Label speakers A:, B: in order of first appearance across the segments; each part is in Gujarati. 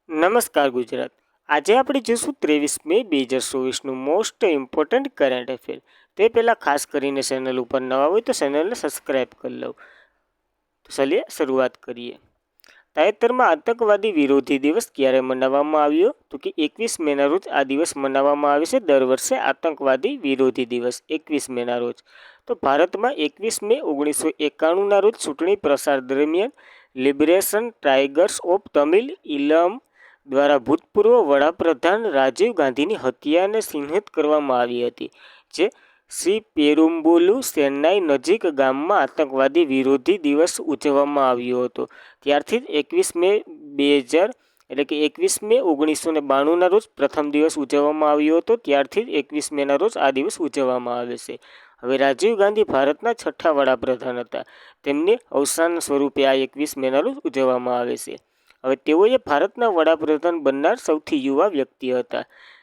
A: નમસ્કાર ગુજરાત. આજે આપણે જોઈશું 23 મે 2024નું મોસ્ટ ઇમ્પોર્ટન્ટ કરંટ અફેર. તે પહેલાં ખાસ કરીને ચેનલ ઉપર નવા હોય તો ચેનલને સબસ્ક્રાઈબ કરી લો. તો ચાલીએ શરૂઆત કરીએ. તાજેતરમાં આતંકવાદી વિરોધી દિવસ ક્યારે મનાવવામાં આવ્યો? તો કે 21 મેના રોજ આ દિવસ મનાવવામાં આવે છે. દર વર્ષે આતંકવાદી વિરોધી દિવસ 21 મેના રોજ. તો ભારતમાં 21 મે 1991ના રોજ ચૂંટણી પ્રચાર દરમિયાન લિબરેશન ટાઇગર્સ ઓફ તમિલ ઈલમ દ્વારા ભૂતપૂર્વ વડાપ્રધાન રાજીવ ગાંધીની હત્યાને ચિહ્નિત કરવામાં આવી હતી, જે શ્રી પેરુમ્બલુ ચેન્નાઈ નજીક ગામમાં આતંકવાદી વિરોધી દિવસ ઉજવવામાં આવ્યો હતો. ત્યારથી જ 21 મે 2000 એટલે કે 21 મે 1992ના રોજ પ્રથમ દિવસ ઉજવવામાં આવ્યો હતો. ત્યારથી જ 21 મેના રોજ આ દિવસ ઉજવવામાં આવે છે. હવે રાજીવ ગાંધી ભારતના છઠ્ઠા વડાપ્રધાન હતા. તેમને અવસાન સ્વરૂપે આ 21 મેના રોજ ઉજવવામાં આવે છે. હવે તેઓએ ભારતના વડાપ્રધાન બનનાર સૌથી યુવા વ્યક્તિ હતા,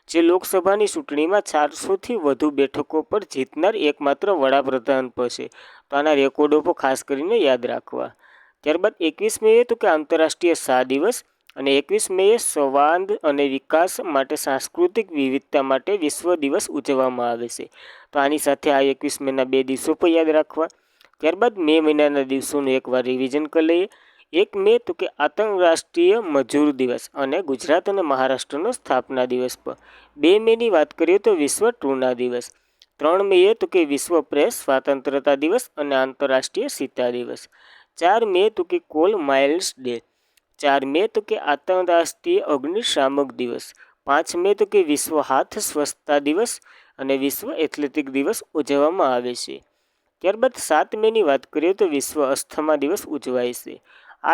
A: જે લોકસભાની ચૂંટણીમાં 400થી વધુ બેઠકો પર જીતનાર એકમાત્ર વડાપ્રધાન છે. તો આના રેકોર્ડો પર ખાસ કરીને યાદ રાખવા. ત્યારબાદ 21 મે તો કે આંતરરાષ્ટ્રીય શાહ દિવસ અને 21 મે સંવાદ અને વિકાસ માટે સાંસ્કૃતિક વિવિધતા માટે વિશ્વ દિવસ ઉજવવામાં આવે છે. તો આની સાથે આ 21 મેના 2 દિવસો પણ યાદ રાખવા. ત્યારબાદ મે મહિનાના દિવસોનું એકવાર રિવિઝન કરી લઈએ. 1 મે તો કે આંતરરાષ્ટ્રીય મજૂર દિવસ અને ગુજરાત અને મહારાષ્ટ્રનો સ્થાપના દિવસ પર. 2 મેની વાત કરીએ તો વિશ્વ ટ્રૂના દિવસ. 3 મે તો કે વિશ્વ પ્રેસ સ્વતંત્રતા દિવસ અને આંતરરાષ્ટ્રીય સીતા દિવસ. 4 મે તો કે કોલ માઇન્સ ડે. 4 મે તો કે આંતરરાષ્ટ્રીય અગ્નિશામક દિવસ. 5 મે તો કે વિશ્વ હાથ સ્વચ્છતા દિવસ અને વિશ્વ એથ્લેટિક દિવસ ઉજવવામાં આવે છે. ત્યારબાદ 7 મેની વાત કરીએ તો વિશ્વ અસ્થમા દિવસ ઉજવાય છે.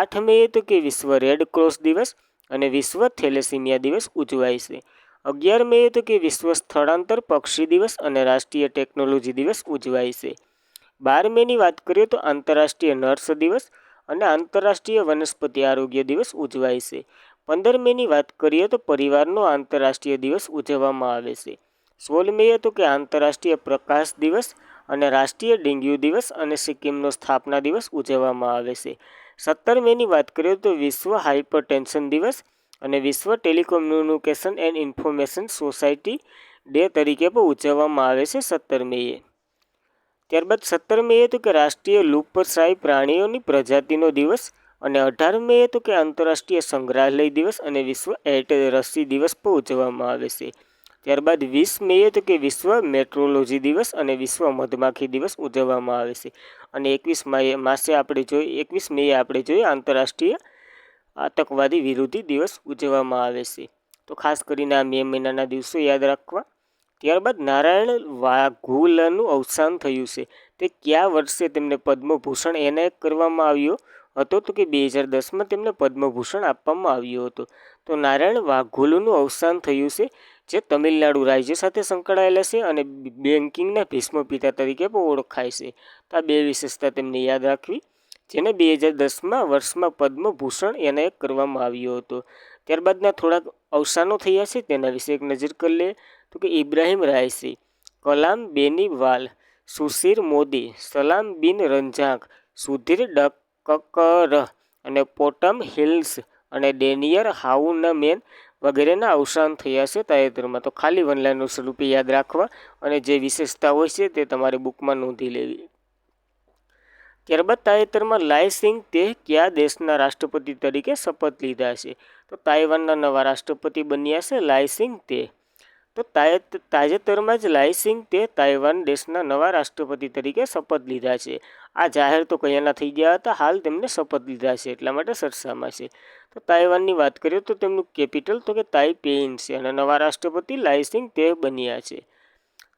A: 8 મે તો કે વિશ્વ રેડ ક્રોસ દિવસ અને વિશ્વ થેલેસીમિયા દિવસ ઉજવાય છે. 11 મે તો કે વિશ્વ સ્થળાંતર પક્ષી દિવસ અને રાષ્ટ્રીય ટેકનોલોજી દિવસ ઉજવાય છે. 12 મેની વાત કરીએ તો આંતરરાષ્ટ્રીય નર્સ દિવસ અને આંતરરાષ્ટ્રીય વનસ્પતિ આરોગ્ય દિવસ ઉજવાય છે. 15 મેની વાત કરીએ તો પરિવારનો આંતરરાષ્ટ્રીય દિવસ ઉજવવામાં આવે છે. 16 મે તો કે આંતરરાષ્ટ્રીય પ્રકાશ દિવસ અને રાષ્ટ્રીય ડેન્ગ્યુ દિવસ અને સિક્કિમનો સ્થાપના દિવસ ઉજવવામાં આવે છે. 17 મેની વાત કરીએ તો વિશ્વ હાઇપરટેન્શન દિવસ અને વિશ્વ telecommunication and information society day તરીકે પણ ઉજવવામાં આવે છે 17 મેએ. ત્યારબાદ 17 મે તો કે રાષ્ટ્રીય લુપ્તપ્રાય પ્રાણીઓની પ્રજાતિનો દિવસ અને 18 મે તો કે આંતરરાષ્ટ્રીય સંગ્રહાલય દિવસ અને વિશ્વ એરટેલ રસી દિવસ પણ ઉજવવામાં આવે છે. ત્યારબાદ 20 મે તો કે વિશ્વ મેટ્રોલોજી દિવસ અને વિશ્વ મધમાખી દિવસ ઉજવવામાં આવે છે. અને 21 મે આપણે જોઈએ આંતરરાષ્ટ્રીય આતંકવાદી વિરોધી દિવસ ઉજવવામાં આવે છે. તો ખાસ કરીને આ મે મહિનાના દિવસો યાદ રાખવા. ત્યારબાદ નારાયણ વાઘુલાનું અવસાન થયું છે. તે કયા વર્ષે તેમને પદ્મભૂષણ એનાયત કરવામાં આવ્યો હતો? તો કે 2010માં તેમને પદ્મભૂષણ આપવામાં આવ્યો હતો. તો નારાયણ વાઘુલુનું અવસાન થયું છે, જે તમિલનાડુ રાજ્ય સાથે સંકળાયેલા છે અને બેન્કિંગના ભીષ્મ પિતા તરીકે પણ ઓળખાય છે. તો આ બે વિશેષતા તેમને યાદ રાખવી, જેને 2010માં વર્ષમાં પદ્મભૂષણ એનાયત કરવામાં આવ્યો હતો. ત્યારબાદના થોડાક અવસાનો થયા છે તેના વિશે એક નજર કરી લે. તો કે ઇબ્રાહિમ રાયસી, કલામ બેનીવાલ, સુશીર મોદી, સલામ બિન રંઝાક, સુધીર ડકકર અને પોટમ હિલ્સ અને ડેનિયર હાઉનમેન વગેરેના અવસાન થયા છે તાજેતરમાં. તો ખાલી વનલાઈનો સ્વરૂપે યાદ રાખવા અને જે વિશેષતા હોય છે તે તમારે બુકમાં નોંધી લેવી. ત્યારબાદ તાજેતરમાં લાય સિંગ તે કયા દેશના રાષ્ટ્રપતિ તરીકે શપથ લીધા છે? તો તાઇવાનના નવા રાષ્ટ્રપતિ બન્યા છે લાય સિંગ તે. તો તાજેતરમાં જ લાય સિંગ તે તાઇવાન દેશના નવા રાષ્ટ્રપતિ તરીકે શપથ લીધા છે. આ જાહેર તો કયાના થઈ ગયા હતા, હાલ તેમને શપથ લીધા છે એટલા માટે ચર્ચામાં છે. તો તાઇવાનની વાત કરીએ તો તેમનું કેપિટલ તો કે તાઇપેઇન છે અને નવા રાષ્ટ્રપતિ લાય સિંગ તે બન્યા છે.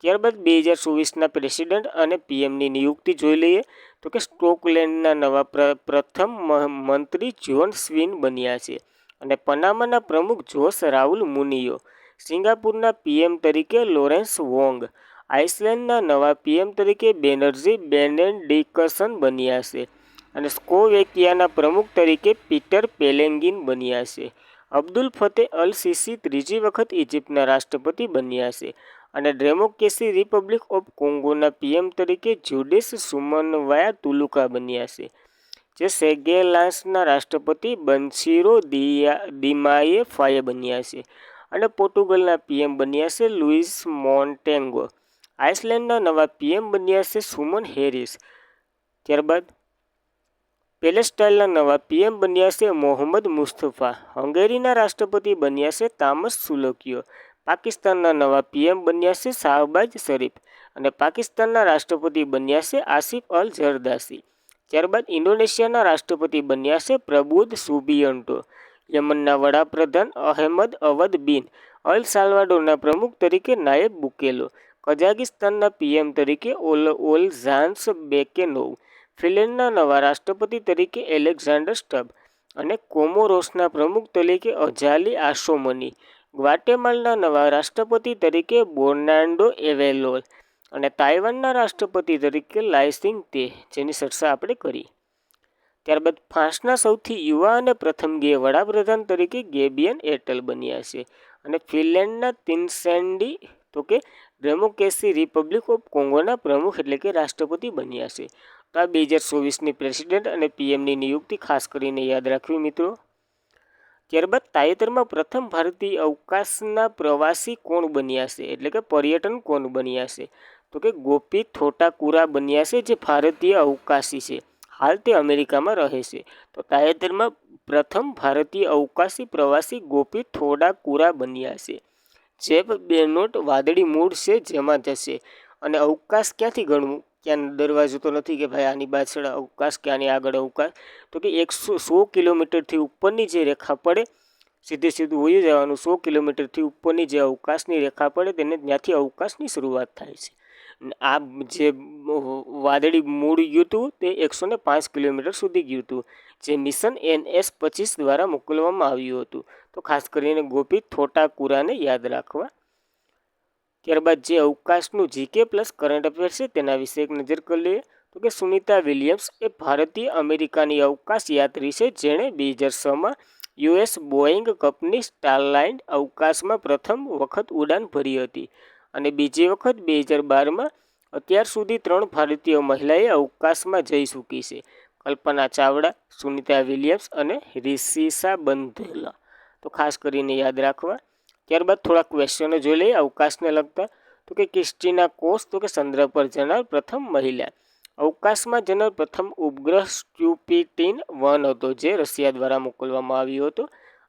A: ત્યારબાદ 2024ના પ્રેસિડેન્ટ અને પીએમની નિયુક્તિ જોઈ લઈએ. તો કે સ્કોટલેન્ડના નવા પ્રથમ મંત્રી જ્હોન સ્વિન બન્યા છે અને પનામાના પ્રમુખ જોસ રાઉલ મુનિયો, સિંગાપુરના પીએમ તરીકે લોરેન્સ વોંગ, આઇસલેન્ડના નવા પીએમ તરીકે બેનર્જી બેનેડિક્શન બન્યા છે અને સ્લોવેકિયાના પ્રમુખ તરીકે પીટર પેલેગ્રીન બન્યા છે. અબ્દુલ ફતેહ અલ સીસી ત્રીજી વખત ઇજિપ્તના રાષ્ટ્રપતિ બન્યા છે અને ડેમોક્રેસી રિપબ્લિક ઓફ કોંગોના પીએમ તરીકે જુડિસ સુમનવાયા તુલુકા બન્યા છે. જે સેગેલાસના રાષ્ટ્રપતિ બંસીરો દિમાએ ફાયે બન્યા છે. અને પોર્ટુગલના પીએમ બન્યા છે લુઇસ મોન્ટેગો. આઇસલેન્ડના નવા પીએમ બન્યા છે સુમન હેરિસ. ત્યારબાદ પેલેસ્ટાઇનના નવા પીએમ બન્યા છે મોહમ્મદ મુસ્તફા. હંગેરીના રાષ્ટ્રપતિ બન્યા છે તામસ સુલોકિયો. પાકિસ્તાનના નવા પીએમ બન્યા છે શાહબાજ શરીફ. અને પાકિસ્તાનના રાષ્ટ્રપતિ બન્યા છે આસિફ અલ ઝરદારી. ત્યારબાદ ઇન્ડોનેશિયાના રાષ્ટ્રપતિ બન્યા છે પ્રબુદ્ધ સુબિયન્ટો. યમનના વડાપ્રધાન અહેમદ અવદ બિન અલ સાલ્વાડોરના પ્રમુખ તરીકે નાયબ બુકેલો. કઝાકિસ્તાનના પીએમ તરીકે ઓલઝાન્સ બેકેનોવ. ફિનલેન્ડના નવા રાષ્ટ્રપતિ તરીકે એલેક્ઝાન્ડર સ્ટબ. અને કોમોરોસના પ્રમુખ તરીકે અજાલી આસોમની. ગ્વાટેમાલના નવા રાષ્ટ્રપતિ તરીકે બર્નાર્ડો એવેલોલ. અને તાઇવાનના રાષ્ટ્રપતિ તરીકે લાઇસિંગ તે, જેની ચર્ચા આપણે કરી. ત્યારબાદ ફ્રાન્સના સૌથી યુવા અને પ્રથમ ગે વડાપ્રધાન તરીકે ગેબિયન એટલ બન્યા છે. અને ફિનલેન્ડના તિનસેન્ડી તો કે ડેમોક્રેસી રિપબ્લિક ઓફ કોંગોના પ્રમુખ એટલે કે રાષ્ટ્રપતિ બન્યા છે. તો આ 2024ની પ્રેસિડેન્ટ અને પીએમની નિયુક્તિ ખાસ કરીને યાદ રાખવી મિત્રો. ત્યારબાદ તાજેતરમાં પ્રથમ ભારતીય અવકાશના પ્રવાસી કોણ બન્યા છે એટલે કે પર્યટન કોણ બન્યા છે? તો કે ગોપી થોટાકુરા બન્યા છે, જે ભારતીય અવકાશી છે. હાલ તે અમેરિકામાં રહે છે. તો તાજેતરમાં પ્રથમ ભારતીય અવકાશી પ્રવાસી ગોપી થોડાકુરા બન્યા છે. જેફ બેઝોસ વાદળી મૂળ છે જેમાં જશે. અને અવકાશ ક્યાંથી ગણવું? ક્યાં દરવાજો તો નથી કે ભાઈ આની પાછળ અવકાશ કે આની આગળ અવકાશ. તો કે 100 કિલોમીટરથી ઉપરની જે રેખા પડે, સીધું વયું જવાનું. 100 કિલોમીટરથી ઉપરની જે અવકાશની રેખા પડે તેને ત્યાંથી અવકાશની શરૂઆત થાય છે. આ જે વાદળી મૂળ ગયું હતું તે 105 કિલોમીટર સુધી ગયું હતું, જે મિશન NS-25 દ્વારા મોકલવામાં આવ્યું હતું. તો ખાસ કરીને ગોપી થોટાકુરાને યાદ રાખવા. ત્યારબાદ જે અવકાશનું જીકે પ્લસ કરંટ અફેર છે તેના વિશે એક નજર કરી લઈએ. તો કે સુનિતા વિલિયમ્સ એ ભારતીય અમેરિકાની અવકાશ યાત્રી છે, જેણે 2006માં US બોઇંગ કંપની સ્ટારલાઇન અવકાશમાં પ્રથમ વખત ઉડાન ભરી હતી. અને બીજી વખત 2012માં. અત્યાર સુધી 3 ભારતીય મહિલાએ અવકાશમાં જઈ ચૂકી છે: કલ્પના ચાવડા, સુનિતા વિલિયમ્સ અને રિશિષા બંધેલા. તો ખાસ કરીને યાદ રાખવા. ત્યારબાદ થોડા ક્વેશ્ચનો જોઈ લઈએ અવકાશને લગતા. તો કે ક્રિસ્ટીના કોસ તો કે ચંદ્ર પર જનાર પ્રથમ મહિલા. અવકાશમાં જનાર પ્રથમ ઉપગ્રહ સ્ટુપિટિન-1 હતો, જે રશિયા દ્વારા મોકલવામાં આવ્યો હતો.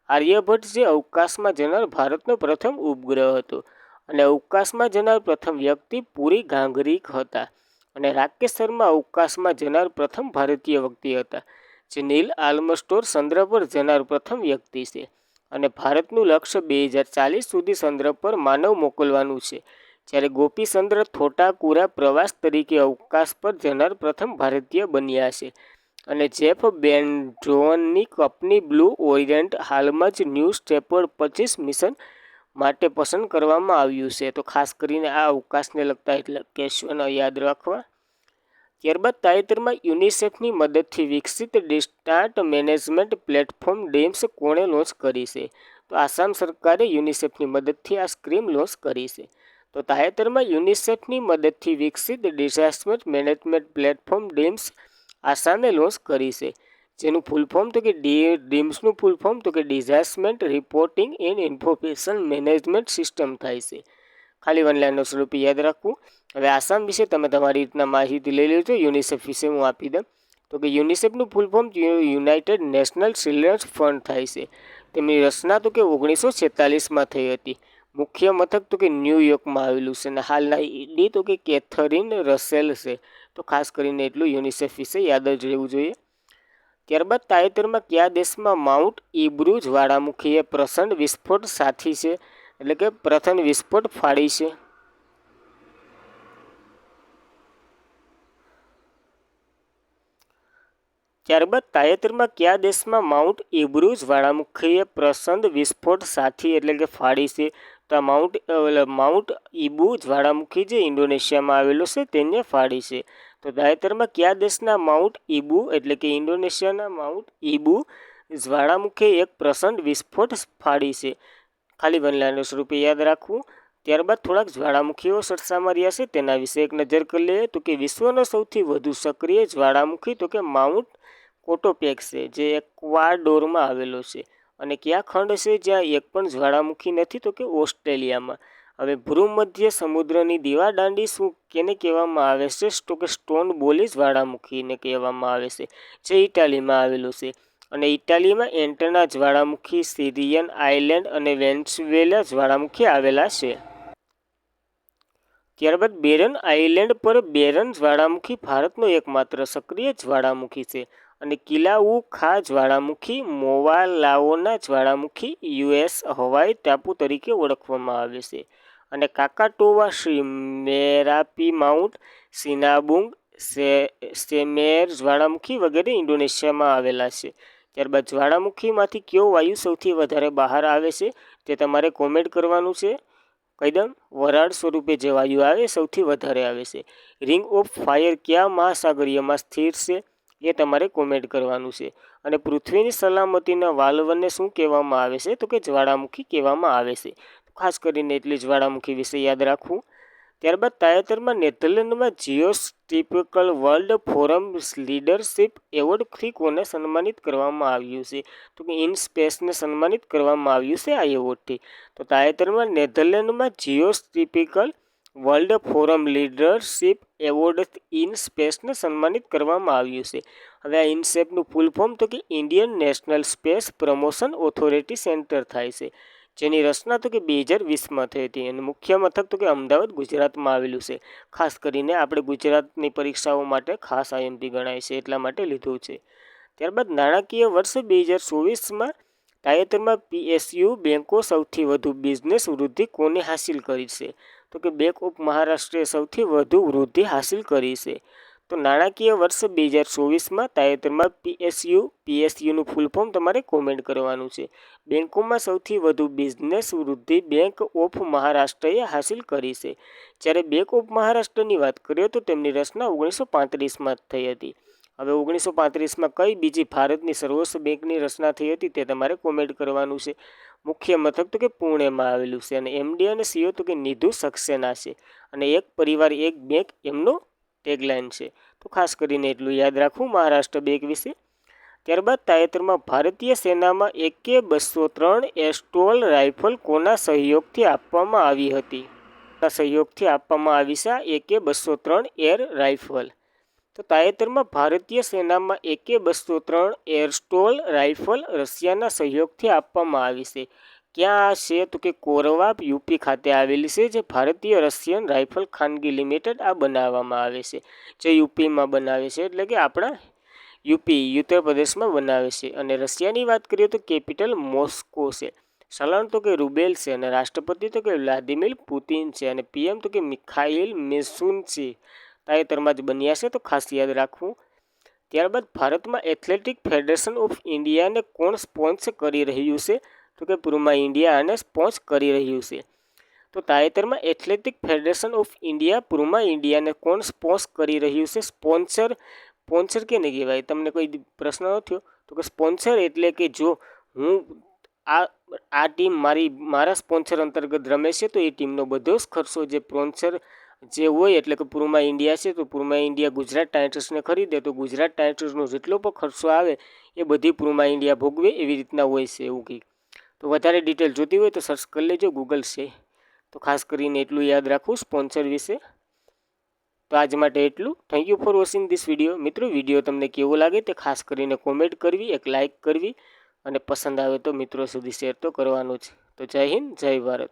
A: આર્યભટ્ટ જે અવકાશમાં જનાર ભારતનો પ્રથમ ઉપગ્રહ હતો. અને અવકાશમાં જનાર પ્રથમ વ્યક્તિ પુરી ગાંગરીક હતા. અને રાકેશ શર્મા અવકાશમાં જનાર પ્રથમ ભારતીય વ્યક્તિ હતા. જે નીલ આર્મસ્ટ્રોંગ ચંદ્ર પર જનાર પ્રથમ વ્યક્તિ છે. અને ભારતનું લક્ષ્ય 2040 સુધી ચંદ્ર પર માનવ મોકલવાનું છે. જ્યારે ગોપીચંદ્ર થોટાકુરા પ્રવાસ તરીકે અવકાશ પર જનાર પ્રથમ ભારતીય બન્યા છે. અને જેફ બેઝોસની કંપની બ્લુ ઓરિએન્ટ હાલમાં જ ન્યૂ શેપર્ડ 25 મિશન માટે પસંદ કરવામાં આવ્યું છે. તો ખાસ કરીને આ અવકાશને લગતા એટલે ક્વેશ્ચનો યાદ રાખવા. ત્યારબાદ તાજેતરમાં યુનિસેફની મદદથી વિકસિત ડિઝાસ્ટર મેનેજમેન્ટ પ્લેટફોર્મ ડીમ્સ કોણે લોન્ચ કરી છે? તો આસામ સરકારે યુનિસેફની મદદથી આ સ્કીમ લોન્ચ કરી છે. તો તાજેતરમાં યુનિસેફની મદદથી વિકસિત ડિઝાસ્ટર મેનેજમેન્ટ પ્લેટફોર્મ ડીમ્સ આસામે લોન્ચ કરી છે. જેનું ફૂલ ફોર્મ તો કે ડીમ્સનું ફૂલ ફોર્મ તો કે disaster reporting and information management system થાય છે. ખાલી 1 લાઇનનો સ્વરૂપ યાદ રાખવું. હવે આસામ વિશે તમે તમારી રીતના માહિતી લઈ લેજો. યુનિસેફ વિશે હું આપી દઉં. તો કે યુનિસેફનું full form United national children's fund થાય છે. તેમની રચના તો કે 1946માં થઈ હતી. મુખ્ય મથક તો કે ન્યૂયોર્કમાં આવેલું છે. અને હાલના ઈડી તો કે કેથરીન રસેલ છે. તો ખાસ કરીને એટલું યુનિસેફ વિશે યાદ જ રહેવું જોઈએ. ત્યારબાદ તાજેતરમાં કયા દેશમાં માઉન્ટ ઇબ્રુ જ્વાળામુખીએ પ્રચંડ વિસ્ફોટ સાથી છે એટલે કે પ્રથમ વિસ્ફોટ ફાડી છે? ત્યારબાદ તાજેતરમાં કયા દેશમાં માઉન્ટ ઇબ્રુ જ્વાળામુખીએ પ્રચંડ વિસ્ફોટ સાથી એટલે કે ફાડી છે? તો માઉન્ટ ઇબ્રુ જ્વાળામુખી જે ઇન્ડોનેશિયામાં આવેલો છે તેને ફાડી છે. તો તાજેતરમાં કયા દેશના માઉન્ટ ઇબ્રુ એટલે કે ઇન્ડોનેશિયાના માઉન્ટ ઇબ્રુ જ્વાળામુખીએ એક પ્રચંડ વિસ્ફોટ ફાડી છે? ખાલી 1 લાઇનનું સ્વરૂપે યાદ રાખવું. ત્યારબાદ થોડાક જ્વાળામુખીઓ ચર્ચામાં રહ્યા છે તેના વિશે એક નજર કરી લઈએ. તો કે વિશ્વનો સૌથી વધુ સક્રિય જ્વાળામુખી તો કે માઉન્ટ કોટોપેક્સ છે જે એક્વાડોરમાં આવેલો છે. અને કયા ખંડ છે જ્યાં એક પણ જ્વાળામુખી નથી? તો કે ઓસ્ટ્રેલિયામાં. હવે ભૂમધ્ય સમુદ્રની દીવાદાંડી શું કેને કહેવામાં આવે છે? તો કે સ્ટોન બોલી જ્વાળામુખીને કહેવામાં આવે છે, જે ઇટાલીમાં આવેલું છે. અને ઇટાલીમાં એન્ટના જ્વાળામુખી, સિરિયન આઇલેન્ડ અને વેનેઝુએલા જ્વાળામુખી આવેલા છે. ત્યારબાદ બેરન આઇલેન્ડ પર બેરન જ્વાળામુખી ભારતનો એકમાત્ર સક્રિય જ્વાળામુખી છે. અને કિલાઉખા જ્વાળામુખી મોવાલાઓના જ્વાળામુખી યુએસ હવાઈ ટાપુ તરીકે ઓળખવામાં આવે છે. અને કાકાટોવા, શ્રી મેરાપી, માઉન્ટ સિનાબુંગ, સેમેર જ્વાળામુખી વગેરે ઇન્ડોનેશિયામાં આવેલા છે. ત્યારબાદ જ્વાળામુખીમાંથી કયો વાયુ સૌથી વધારે બહાર આવે છે? તે તમારે કોમેન્ટ કરવાનું છે. કહી દઉં, વરાળ સ્વરૂપે જે વાયુ આવે સૌથી વધારે આવે છે. રિંગ ઓફ ફાયર કયા મહાસાગરીયમાં સ્થિર છે? એ તમારે કોમેન્ટ કરવાનું છે. અને પૃથ્વીની સલામતીના વાલ્વને શું કહેવામાં આવે છે? તો કે જ્વાળામુખી કહેવામાં આવે છે. ખાસ કરીને એટલી જ્વાળામુખી વિશે યાદ રાખવું. ત્યારબાદ તાજેતરમાં નેધરલેન્ડમાં જીઓસ્ટિપિકલ વર્લ્ડ ફોરમ લીડરશિપ એવોર્ડથી કોને સન્માનિત કરવામાં આવ્યું છે? તો કે ઇન સ્પેસને સન્માનિત કરવામાં આવ્યું છે આ એવોર્ડથી. તો તાજેતરમાં નેધરલેન્ડમાં geospatial world forum leadership award in સ્પેસને સન્માનિત કરવામાં આવ્યું છે. હવે આ ઇનસેપનું ફૂલ ફોર્મ તો કે Indian national space promotion authority centre થાય છે, જેની રચના તો કે 2020માં થઈ હતી. અને મુખ્ય મથક તો કે અમદાવાદ ગુજરાતમાં આવેલું છે. ખાસ કરીને આપણે ગુજરાતની પરીક્ષાઓ માટે ખાસ આઈએમપી ગણાય છે, એટલા માટે લીધું છે. ત્યારબાદ નાણાકીય વર્ષ 2024માં તાજેતરમાં પીએસયુ બેન્કો સૌથી વધુ બિઝનેસ વૃદ્ધિ કોને હાસિલ કરી છે? તો કે બેંક ઓફ મહારાષ્ટ્રે સૌથી વધુ વૃદ્ધિ હાસિલ કરી છે. તો નાણાકીય વર્ષ 2024માં તાજેતરમાં પીએસયુનું ફૂલ ફોર્મ તમારે કોમેન્ટ કરવાનું છે. બેન્કોમાં સૌથી વધુ બિઝનેસ વૃદ્ધિ બેંક ઓફ મહારાષ્ટ્રએ હાસિલ કરી છે. જ્યારે બેંક ઓફ મહારાષ્ટ્રની વાત કરીએ તો તેમની રચના 1935માં થઈ હતી. હવે 1935માં કઈ બીજી ભારતની સર્વોચ્ચ બેંકની રચના થઈ હતી તે તમારે કોમેન્ટ કરવાનું છે. મુખ્ય મથક તો કે પુણેમાં આવેલું છે. અને એમડી અને સીઓ તો કે નિધુ સક્સેના છે. અને એક પરિવાર એક બેંક એમનો ટેગલાઇન છે. તો ખાસ કરીને એટલું યાદ રાખવું મહારાષ્ટ્ર બેંક વિશે. ત્યારબાદ તાજેતરમાં ભારતીય સેનામાં AK-203 એસ્ટોલ રાઇફલ કોના સહયોગથી આપવામાં આવી હતી? સહયોગથી આપવામાં આવી છે AK-203 એર રાઇફલ. તો તાજેતરમાં ભારતીય સેનામાં AK-203 એરસ્ટોલ રાઇફલ રશિયાના સહયોગથી આપવામાં આવી છે. ક્યાં છે? તો કે કોરવા યુપી ખાતે આવેલી છે, જે ભારતીય રશિયન રાઇફલ ખાનગી લિમિટેડ આ બનાવવામાં આવે છે, જે યુપીમાં બનાવે છે, એટલે કે આપણા યુપી ઉત્તર પ્રદેશમાં બનાવે છે. અને રશિયાની વાત કરીએ તો કેપિટલ મોસ્કો છે. ચલણ તો કે રૂબેલ છે. અને રાષ્ટ્રપતિ તો કે વ્લાદિમીર પુતિન છે. અને પીએમ તો કે મિખાઇલ મિશુસ્તિન તાજેતરમાં જ બન્યા છે, તો ખાસ યાદ રાખવું. ત્યારબાદ ભારતમાં એથ્લેટિક ફેડરેશન ઓફ ઇન્ડિયાને કોણ સ્પોન્સર કરી રહ્યું છે? તો કે પુરમા ઇન્ડિયા આને સ્પોન્સર કરી રહ્યું છે. તો તાજેતરમાં એથ્લેટિક ફેડરેશન ઓફ ઇન્ડિયા પુરમા ઇન્ડિયાને કોણ સ્પોન્સર કરી રહ્યું છે? સ્પોન્સર કેને કહેવાય? તમને કોઈ પ્રશ્ન ન થયો? તો કે સ્પોન્સર એટલે કે જો હું આ ટીમ મારા સ્પોન્સર અંતર્ગત રમે છે, તો એ ટીમનો બધો જ ખર્ચો જે સ્પોન્સર જે હોય, એટલે કે પુરમા ઇન્ડિયા છે, તો પુરમા ઇન્ડિયા ગુજરાત ટાઇટન્સને ખરીદે તો ગુજરાત ટાઇટન્સનો જેટલો પણ ખર્ચો આવે એ બધી પુરમા ઇન્ડિયા ભોગવે, એવી રીતના હોય છે એવું કંઈક. તો વધારે ડિટેલ જોતી હોય તો સર્ચ કરી લેજો, ગૂગલ છે. તો ખાસ કરીને એટલું યાદ રાખવું સ્પોન્સર વિશે. તો આજ માટે એટલું. Thank you for watching this video. મિત્રો, વિડીયો તમને કેવો લાગે તે ખાસ કરીને કોમેન્ટ કરવી, એક લાઇક કરવી, અને પસંદ આવે તો મિત્રો સુધી શેર તો કરવાનું જ. તો જય હિન્દ, જય ભારત.